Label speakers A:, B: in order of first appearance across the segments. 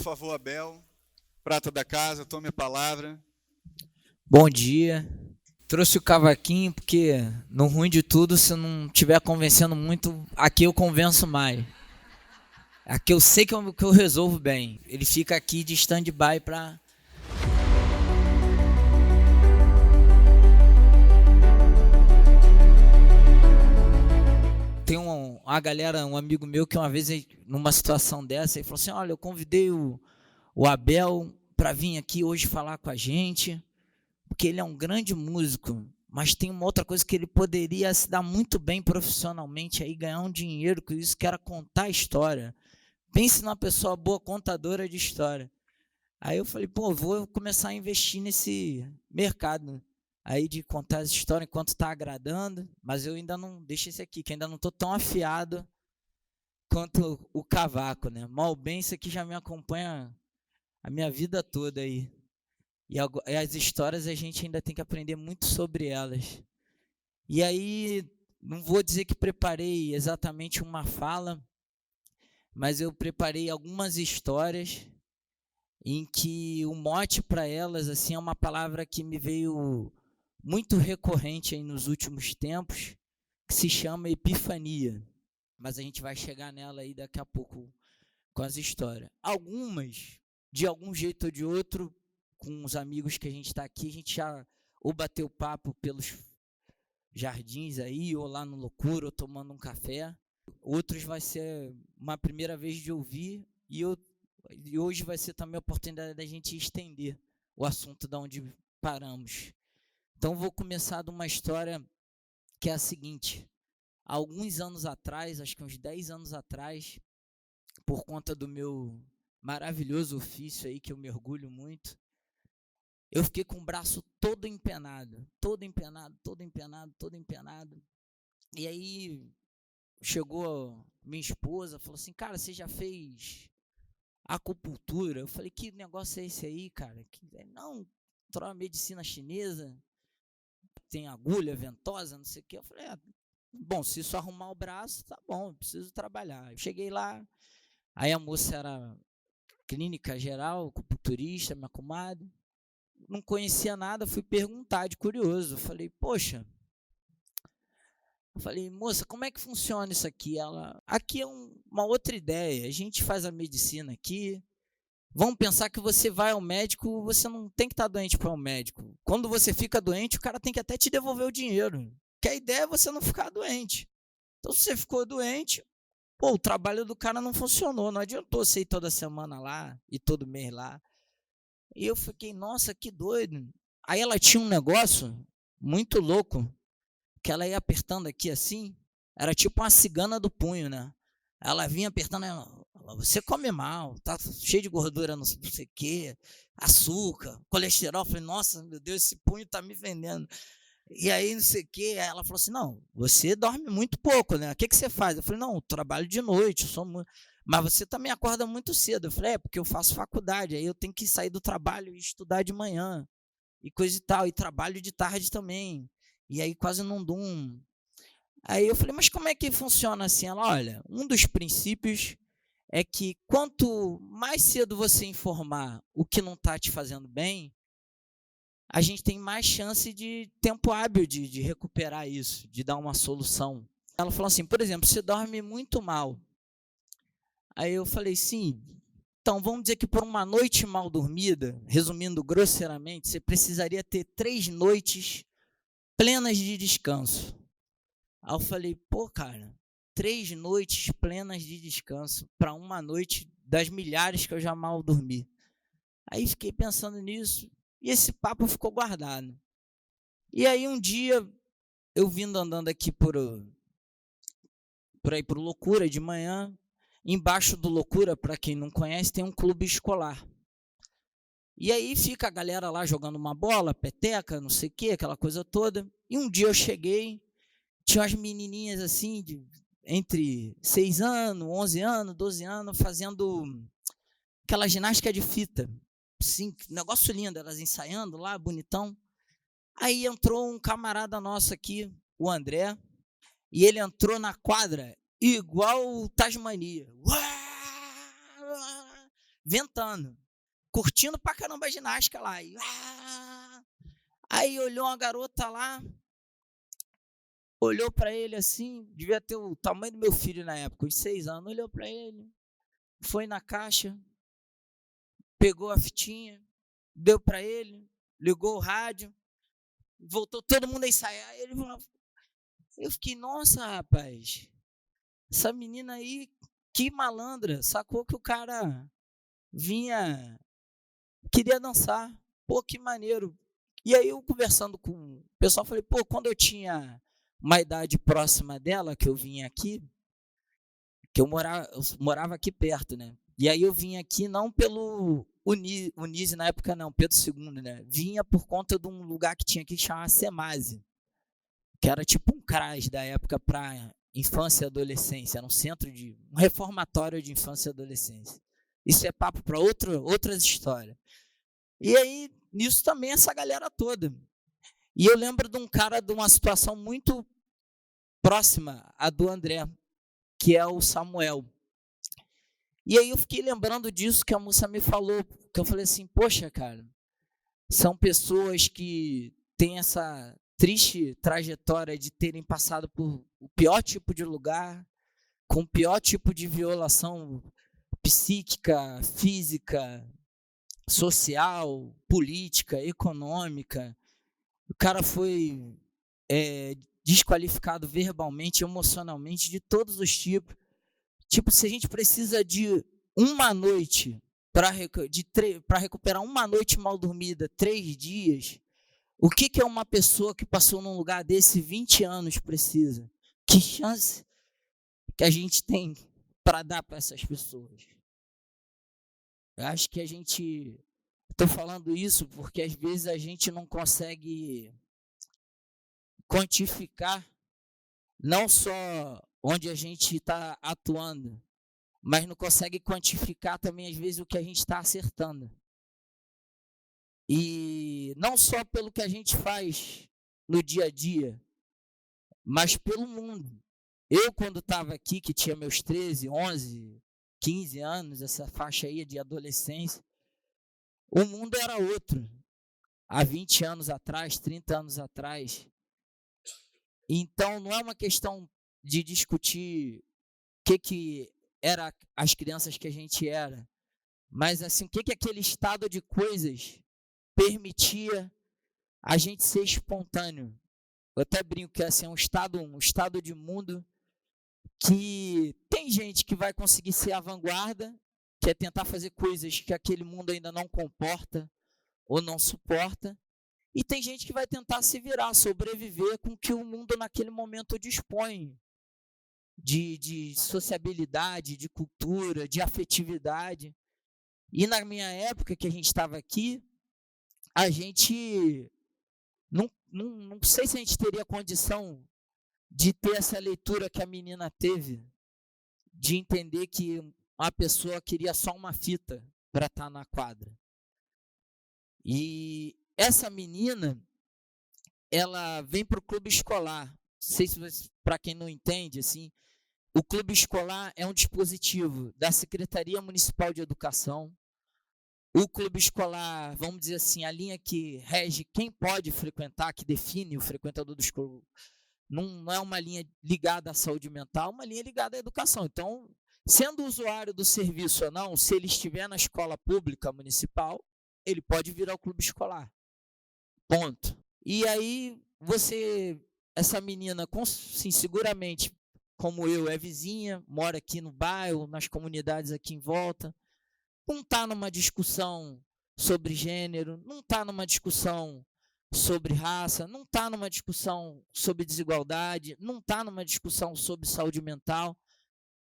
A: favor, Abel, prata da casa, tome a palavra.
B: Bom dia. Trouxe o cavaquinho porque, no ruim de tudo, se não estiver convencendo muito, aqui eu convenço mais. Aqui eu sei que eu resolvo bem. Ele fica aqui de stand-by para... Tem uma galera, um amigo meu que uma vez, numa situação dessa, ele falou assim, olha, eu convidei o Abel para vir aqui hoje falar com a gente, porque ele é um grande músico, mas tem uma outra coisa que ele poderia se dar muito bem profissionalmente, aí ganhar um dinheiro com isso, que era contar história. Pense numa pessoa boa, contadora de história. Aí eu falei, pô, vou começar a investir nesse mercado aí de contar as histórias enquanto está agradando, mas eu ainda não, deixa esse aqui, que ainda não estou tão afiado quanto o cavaco, né? Mal bem, isso aqui já me acompanha a minha vida toda aí. E as histórias a gente ainda tem que aprender muito sobre elas. E aí, não vou dizer que preparei exatamente uma fala, mas eu preparei algumas histórias em que o mote para elas assim, é uma palavra que me veio muito recorrente aí nos últimos tempos, que se chama epifania. Mas a gente vai chegar nela aí daqui a pouco com as histórias. Algumas, de algum jeito ou de outro, com os amigos que a gente está aqui, a gente já ou bateu papo pelos jardins aí, ou lá no Loucura, ou tomando um café. Outros vai ser uma primeira vez de ouvir, e hoje vai ser também a oportunidade da gente estender o assunto de onde paramos. Então vou começar de uma história que é a seguinte. Há alguns anos atrás, acho que uns 10 anos atrás, por conta do meu maravilhoso ofício aí, que eu mergulho muito, eu fiquei com o braço todo empenado. E aí chegou minha esposa, falou assim, cara, você já fez acupuntura? Eu falei, que negócio é esse aí, cara? Não, medicina chinesa, tem agulha, ventosa, não sei o que. Eu falei, bom, se isso arrumar o braço, tá bom, eu preciso trabalhar. Eu cheguei lá, aí a moça era clínica geral, acupunturista, minha comadre. Não conhecia nada, fui perguntar de curioso. Falei, poxa, moça, como é que funciona isso aqui? Aqui é uma outra ideia, a gente faz a medicina aqui, vamos pensar que você vai ao médico, você não tem que estar doente para o médico. Quando você fica doente, o cara tem que até te devolver o dinheiro, que a ideia é você não ficar doente. Então, se você ficou doente, pô, o trabalho do cara não funcionou, não adiantou você ir toda semana lá e todo mês lá. E eu fiquei, nossa, que doido. Aí ela tinha um negócio muito louco, que ela ia apertando aqui assim, era tipo uma cigana do punho, né? Ela vinha apertando, você come mal, tá cheio de gordura, não sei o que, açúcar, colesterol. Eu falei, nossa, meu Deus, esse punho tá me vendendo. E aí, não sei o que, ela falou assim, não, você dorme muito pouco, né? O que você faz? Eu falei, não, eu trabalho de noite, mas você também acorda muito cedo. Eu falei, porque eu faço faculdade, aí eu tenho que sair do trabalho e estudar de manhã, e coisa e tal, e trabalho de tarde também, e aí quase não durmo. Aí eu falei, mas como é que funciona assim? Ela, olha, um dos princípios é que quanto mais cedo você informar o que não está te fazendo bem, a gente tem mais chance de tempo hábil de recuperar isso, de dar uma solução. Ela falou assim, por exemplo, você dorme muito mal. Aí eu falei, sim, então vamos dizer que por uma noite mal dormida, resumindo grosseiramente, você precisaria ter 3 noites plenas de descanso. Aí eu falei, pô, cara, 3 noites plenas de descanso para uma noite das milhares que eu já mal dormi. Aí fiquei pensando nisso e esse papo ficou guardado. E aí um dia, eu vindo andando aqui por aí pro Loucura de manhã, embaixo do Loucura, para quem não conhece, tem um clube escolar. E aí fica a galera lá jogando uma bola, peteca, não sei o que, aquela coisa toda. E um dia eu cheguei, tinha umas menininhas assim, entre 6 anos, 11 anos, 12 anos, fazendo aquela ginástica de fita. Sim, negócio lindo, elas ensaiando lá, bonitão. Aí entrou um camarada nosso aqui, o André, e ele entrou na quadra igual o Tasmania. ventando, curtindo pra caramba a ginástica lá. Aí olhou uma garota lá, olhou pra ele assim, devia ter o tamanho do meu filho na época, uns 6 anos, olhou pra ele, foi na caixa, pegou a fitinha, deu pra ele, ligou o rádio, voltou todo mundo a ensaiar. Eu fiquei, nossa, rapaz, essa menina aí, que malandra, sacou que o cara queria dançar. Pô, que maneiro. E aí eu conversando com o pessoal, falei, pô, quando eu tinha uma idade próxima dela, que eu vinha aqui, que eu morava aqui perto, né? E aí eu vim aqui não pelo Unise na época não, Pedro II, né? Vinha por conta de um lugar que tinha aqui que chamava Semase, que era tipo um CRAS da época para infância e adolescência, era um reformatório de infância e adolescência. Isso é papo para outras histórias. E aí, nisso também essa galera toda. E eu lembro de um cara de uma situação muito próxima à do André, que é o Samuel. E aí eu fiquei lembrando disso que a moça me falou, que eu falei assim, poxa, cara, são pessoas que têm essa triste trajetória de terem passado por o pior tipo de lugar, com o pior tipo de violação psíquica, física, social, política, econômica. O cara foi desqualificado verbalmente, emocionalmente, de todos os tipos. Tipo, se a gente precisa de uma noite para recuperar uma noite mal dormida, 3 dias, o que é uma pessoa que passou num lugar desse 20 anos precisa? Que chance que a gente tem para dar para essas pessoas? Eu acho que estou falando isso porque às vezes a gente não consegue quantificar não só onde a gente está atuando, mas não consegue quantificar também, às vezes, o que a gente está acertando. E não só pelo que a gente faz no dia a dia, mas pelo mundo. Eu, quando estava aqui, que tinha meus 13, 11, 15 anos, essa faixa aí de adolescência, o mundo era outro. Há 20 anos atrás, 30 anos atrás. Então, não é uma questão de discutir o que era as crianças que a gente era, mas assim, o que aquele estado de coisas permitia a gente ser espontâneo. Eu até brinco que assim, é um estado de mundo que tem gente que vai conseguir ser a vanguarda, que é tentar fazer coisas que aquele mundo ainda não comporta ou não suporta, e tem gente que vai tentar se virar, sobreviver com o que o mundo naquele momento dispõe de sociabilidade, de cultura, de afetividade. E na minha época que a gente estava aqui, a gente não sei se a gente teria condição de ter essa leitura que a menina teve, de entender que uma pessoa queria só uma fita para estar na quadra. E essa menina, ela vem para o clube escolar. Não sei se para quem não entende, assim, o clube escolar é um dispositivo da Secretaria Municipal de Educação. O clube escolar, vamos dizer assim, a linha que rege quem pode frequentar, que define o frequentador do clube, não é uma linha ligada à saúde mental, uma linha ligada à educação. Então, sendo usuário do serviço ou não, se ele estiver na escola pública municipal, ele pode vir ao clube escolar. Ponto. E aí, essa menina, sim, seguramente, como eu, é vizinha, mora aqui no bairro, nas comunidades aqui em volta, não está numa discussão sobre gênero, não está numa discussão sobre raça, não está numa discussão sobre desigualdade, não está numa discussão sobre saúde mental,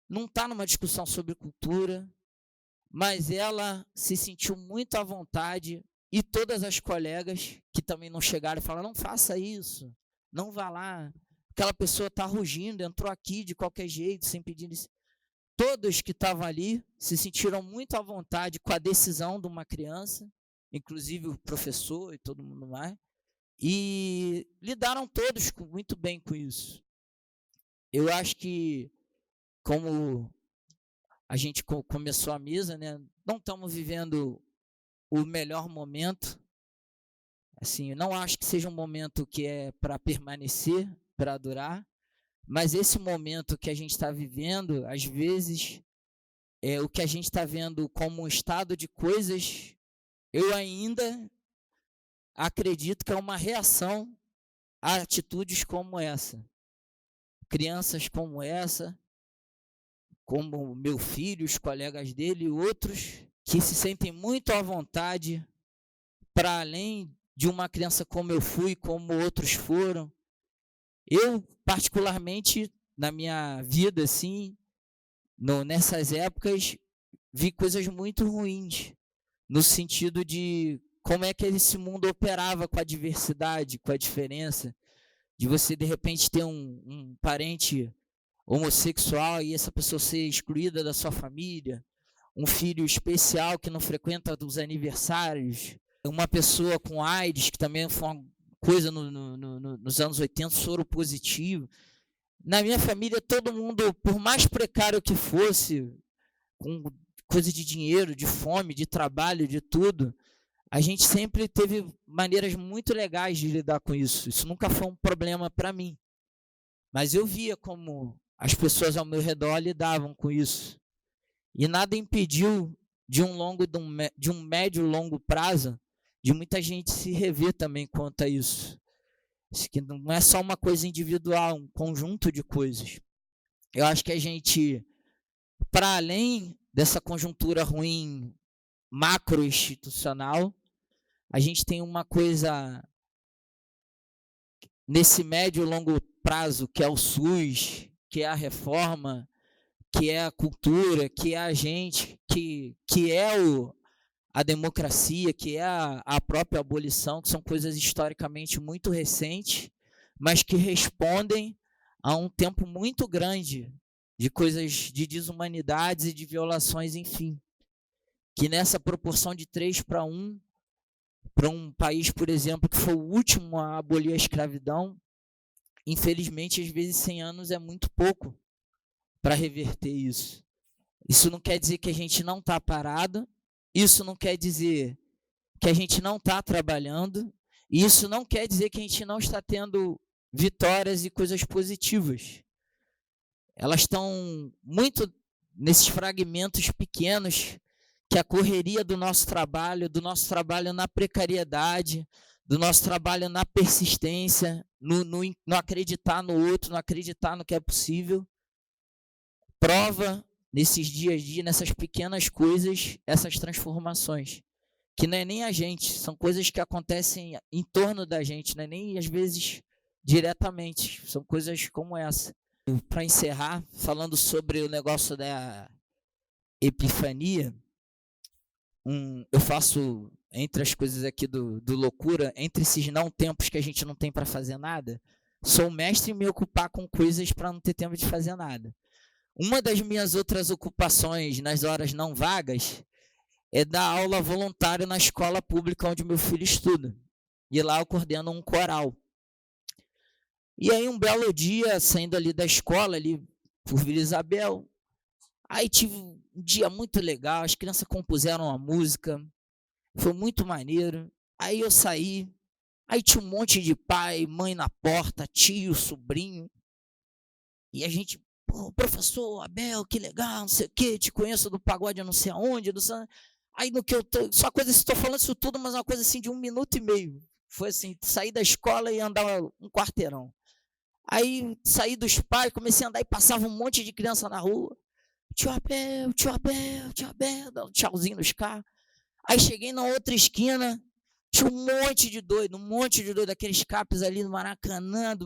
B: não está numa discussão sobre cultura, mas ela se sentiu muito à vontade e todas as colegas que também não chegaram falaram, não faça isso, não vá lá, aquela pessoa está rugindo, entrou aqui de qualquer jeito, sem pedir isso. Todos que estavam ali se sentiram muito à vontade com a decisão de uma criança, inclusive o professor e todo mundo mais, e lidaram todos muito bem com isso. Eu acho que, como a gente começou a mesa, né, não estamos vivendo o melhor momento. Assim, eu não acho que seja um momento que é para permanecer, para durar, mas esse momento que a gente está vivendo, às vezes, é o que a gente está vendo como um estado de coisas, eu ainda acredito que é uma reação a atitudes como essa. Crianças como essa, como meu filho, os colegas dele e outros, que se sentem muito à vontade para além de uma criança como eu fui, como outros foram. Eu, particularmente, na minha vida, assim, nessas épocas, vi coisas muito ruins, no sentido de como é que esse mundo operava com a diversidade, com a diferença, de você, de repente, ter um parente homossexual e essa pessoa ser excluída da sua família, um filho especial que não frequenta os aniversários, uma pessoa com AIDS, que também foi uma coisa nos anos 80, soro positivo. Na minha família, todo mundo, por mais precário que fosse, com coisa de dinheiro, de fome, de trabalho, de tudo, a gente sempre teve maneiras muito legais de lidar com isso. Isso nunca foi um problema para mim. Mas eu via como as pessoas ao meu redor lidavam com isso. E nada impediu de um médio e longo prazo de muita gente se rever também quanto a isso. Isso que não é só uma coisa individual, um conjunto de coisas. Eu acho que a gente, para além dessa conjuntura ruim macro-institucional, a gente tem uma coisa nesse médio e longo prazo, que é o SUS, que é a reforma, que é a cultura, que é a gente, que é a democracia, que é a própria abolição, que são coisas historicamente muito recentes, mas que respondem a um tempo muito grande de coisas de desumanidades e de violações, enfim. Que nessa proporção de 3-1, para um país, por exemplo, que foi o último a abolir a escravidão, infelizmente, às vezes 100 anos é muito pouco para reverter isso. Isso não quer dizer que a gente não está parado, isso não quer dizer que a gente não está trabalhando, e isso não quer dizer que a gente não está tendo vitórias e coisas positivas. Elas estão muito nesses fragmentos pequenos, que a correria do nosso trabalho na precariedade, do nosso trabalho na persistência, no acreditar no outro, no acreditar no que é possível, prova nesses dias a dia, nessas pequenas coisas, essas transformações. Que não é nem a gente, são coisas que acontecem em torno da gente, não é nem às vezes diretamente, são coisas como essa. Para encerrar, falando sobre o negócio da epifania, eu faço, entre as coisas aqui do Loucura, entre esses não tempos que a gente não tem para fazer nada, sou mestre em me ocupar com coisas para não ter tempo de fazer nada. Uma das minhas outras ocupações nas horas não vagas é dar aula voluntária na escola pública onde meu filho estuda. E lá eu coordeno um coral. E aí um belo dia, saindo ali da escola, ali por Vila Isabel, aí tive um dia muito legal, as crianças compuseram uma música, foi muito maneiro. Aí eu saí, aí tinha um monte de pai, mãe na porta, tio, sobrinho. E a gente, pô, professor Abel, que legal, não sei o quê, te conheço do pagode não sei aonde, aí no que eu tô, só coisa, estou falando isso tudo, mas uma coisa assim de 1 minuto e meio. Foi assim, sair da escola e andar um quarteirão. Aí saí dos pais, comecei a andar e passava um monte de criança na rua. Tio Abel, tio Abel, tio Abel, dando tchauzinho nos carros. Aí cheguei na outra esquina, tinha um monte de doido, aqueles capes ali no Maracanã.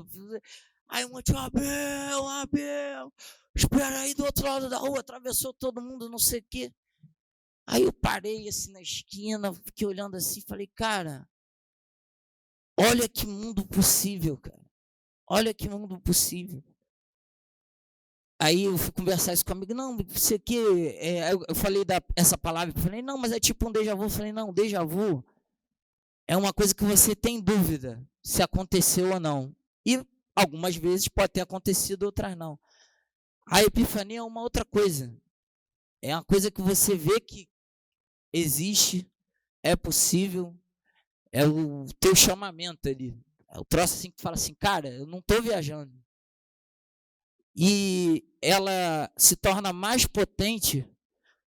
B: Aí um tio Abel, Abel, espera aí do outro lado da rua, atravessou todo mundo, não sei o quê. Aí eu parei assim na esquina, fiquei olhando assim, falei, cara, olha que mundo possível, cara. Olha que mundo possível. Aí eu fui conversar isso com um amigo, não, você que eu falei essa palavra, eu falei, não, mas é tipo um déjà vu. Eu falei, não, déjà vu é uma coisa que você tem dúvida se aconteceu ou não. E algumas vezes pode ter acontecido, outras não. A epifania é uma outra coisa. É uma coisa que você vê que existe, é possível, é o teu chamamento ali. É o troço assim que fala assim, cara, eu não estou viajando. E ela se torna mais potente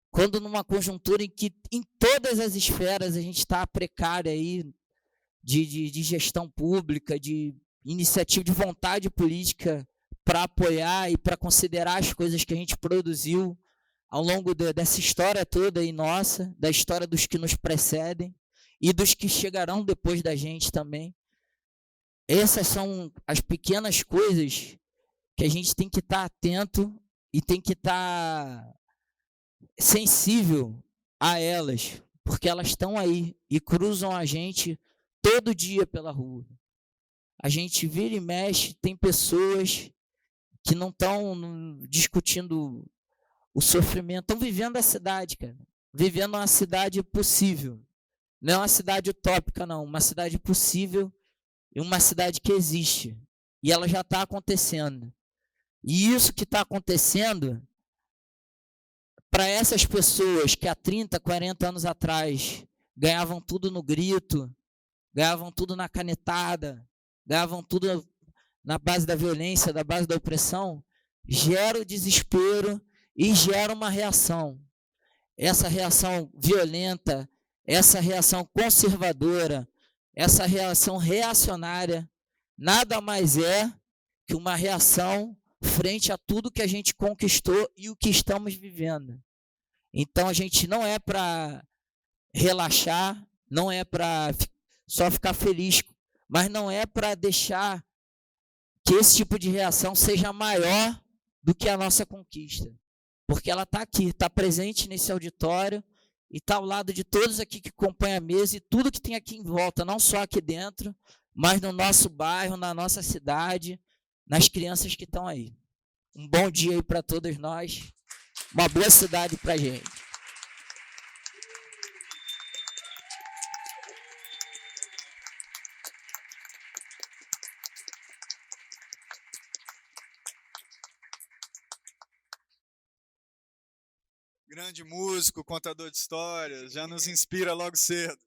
B: quando numa conjuntura em que em todas as esferas a gente está precária aí de gestão pública, de iniciativa, de vontade política para apoiar e para considerar as coisas que a gente produziu ao longo dessa história toda aí nossa, da história dos que nos precedem e dos que chegarão depois da gente também. Essas são as pequenas coisas que a gente tem que estar atento e tem que estar sensível a elas, porque elas estão aí e cruzam a gente todo dia pela rua. A gente vira e mexe, tem pessoas que não estão discutindo o sofrimento, estão vivendo a cidade, cara. Vivendo uma cidade possível. Não é uma cidade utópica, não. Uma cidade possível e uma cidade que existe. E ela já está acontecendo. E isso que está acontecendo, para essas pessoas que há 30, 40 anos atrás ganhavam tudo no grito, ganhavam tudo na canetada, ganhavam tudo na base da violência, da base da opressão, gera o desespero e gera uma reação. Essa reação violenta, essa reação conservadora, essa reação reacionária, nada mais é que uma reação frente a tudo que a gente conquistou e o que estamos vivendo. Então a gente não é para relaxar, não é para só ficar feliz, mas não é para deixar que esse tipo de reação seja maior do que a nossa conquista. Porque ela está aqui, está presente nesse auditório e está ao lado de todos aqui que compõem a mesa e tudo que tem aqui em volta, não só aqui dentro, mas no nosso bairro, na nossa cidade, nas crianças que estão aí. Um bom dia aí para todos nós, uma boa cidade para a gente.
A: Grande músico, contador de histórias, já nos inspira logo cedo.